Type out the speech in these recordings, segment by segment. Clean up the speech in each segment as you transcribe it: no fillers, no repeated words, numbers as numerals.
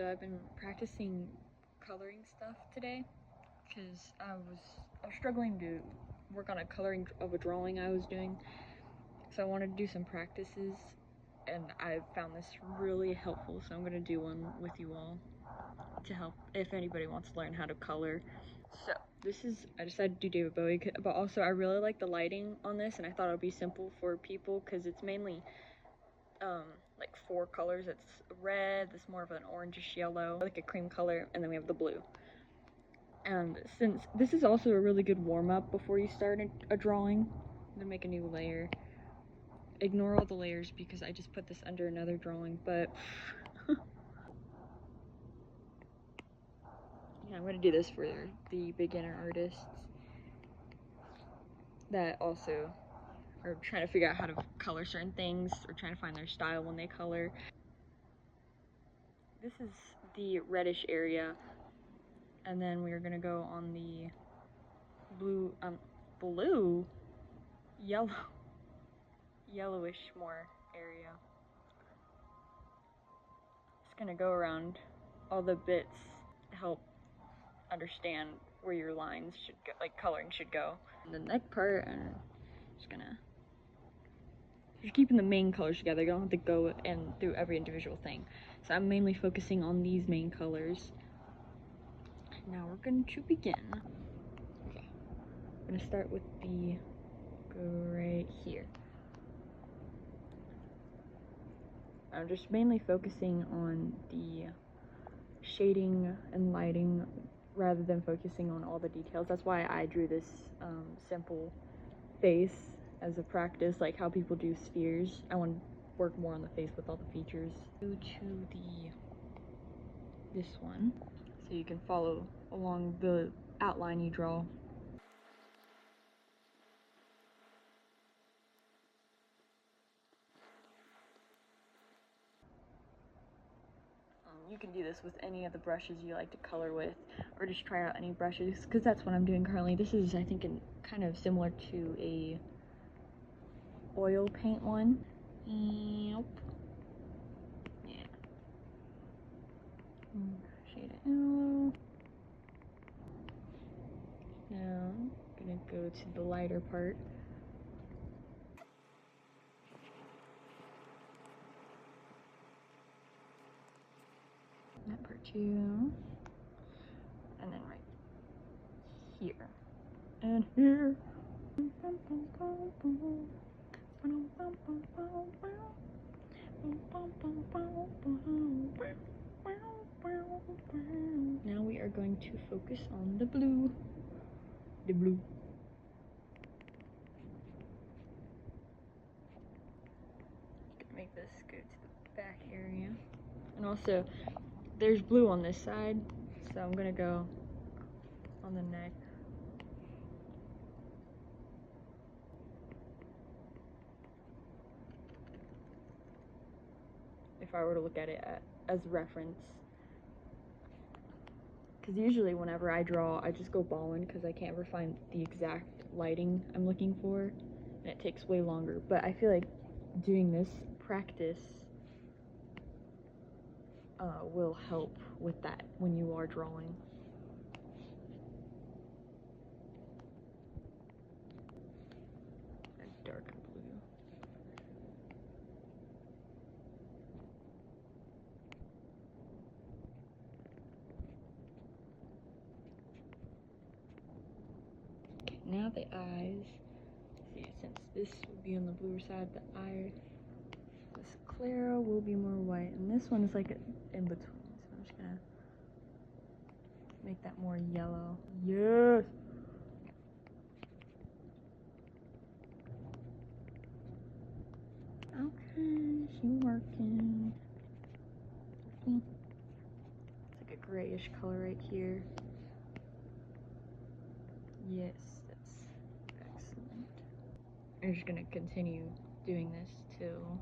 I've been practicing coloring stuff today because I was struggling to work on a coloring of a drawing I was doing, so I wanted to do some practices, and I found this really helpful, so I'm going to do one with you all to help if anybody wants to learn how to color. So I decided to do David Bowie, but also I really like the lighting on this, and I thought it would be simple for people because it's mainly like 4 colors. It's red, this more of an orangish yellow, like a cream color, and then we have the blue. And since this is also a really good warm-up before you start a drawing, I'm gonna make a new layer. Ignore all the layers because I just put this under another drawing, but yeah, I'm gonna do this for the beginner artists that also are trying to figure out how to color certain things or trying to find their style when they color. This is the reddish area, and then we are gonna go on the yellowish more area. Just gonna go around all the bits to help understand where your lines should go, like coloring should go. And the neck part, and you're keeping the main colors together. You don't have to go and through every individual thing. So I'm mainly focusing on these main colors. Now we're going to begin. Okay, I'm gonna start with go right here. I'm just mainly focusing on the shading and lighting rather than focusing on all the details. That's why I drew this simple face as a practice, like how people do spheres. I want to work more on the face with all the features. Go to this one, so you can follow along the outline you draw. You can do this with any of the brushes you like to color with, or just try out any brushes, because that's what I'm doing currently. This is, I think, kind of similar to a oil paint one. Yep. Yeah. Shade it out. Now I'm gonna go to the lighter part. That part too. And then right here. And here. Now we are going to focus on the blue. The blue. Gonna make this go to the back area. And also, there's blue on this side, so I'm gonna go on the neck. If I were to look at it as reference, because usually whenever I draw, I just go balling because I can't ever find the exact lighting I'm looking for, and it takes way longer. But I feel like doing this practice will help with that when you are drawing. A darker blue. Okay, now the eyes. See, since this would be on the bluer side, this Clara will be more white, and this one is like in between. So I'm just gonna make that more yellow. Yes. Okay, she's working. It's like a grayish color right here. Yes, that's excellent. I'm just gonna continue doing this till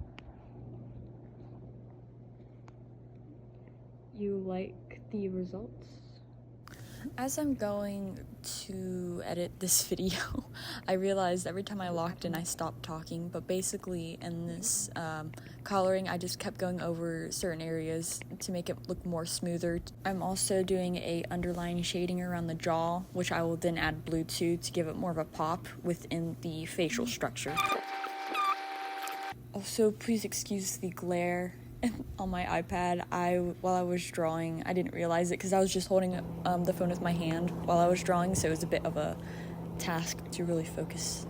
you like the results. As I'm going to edit this video, I realized every time I locked in I stopped talking, but basically in this coloring I just kept going over certain areas to make it look more smoother. I'm also doing a underline shading around the jaw, which I will then add blue to give it more of a pop within the facial structure. Also, please excuse the glare on my iPad. While I was drawing, I didn't realize it because I was just holding the phone with my hand while I was drawing, so it was a bit of a task to really focus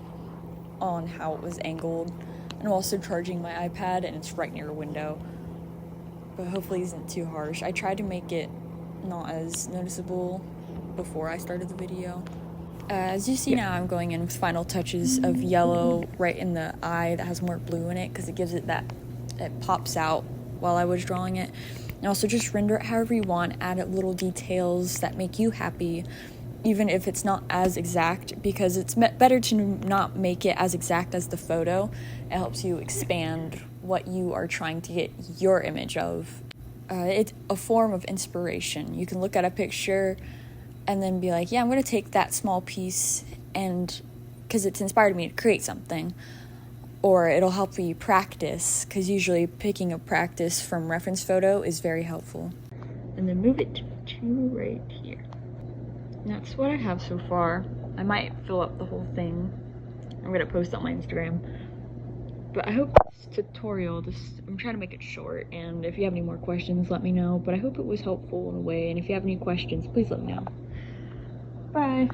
on how it was angled. And I'm also charging my iPad, and it's right near a window, but hopefully it isn't too harsh. I tried to make it not as noticeable before I started the video. As you see now, I'm going in with final touches of yellow right in the eye that has more blue in it because it gives it that, it pops out while I was drawing it. And also just render it however you want, add little details that make you happy, even if it's not as exact, because it's better to not make it as exact as the photo. It helps you expand what you are trying to get your image of. It's a form of inspiration. You can look at a picture and then be like, yeah, I'm going to take that small piece, and because it's inspired me to create something. Or it'll help you practice, because usually picking a practice from reference photo is very helpful. And then move it to right here. And that's what I have so far. I might fill up the whole thing. I'm going to post it on my Instagram. But I hope this tutorial, I'm trying to make it short, and if you have any more questions, let me know. But I hope it was helpful in a way, and if you have any questions, please let me know. Bye.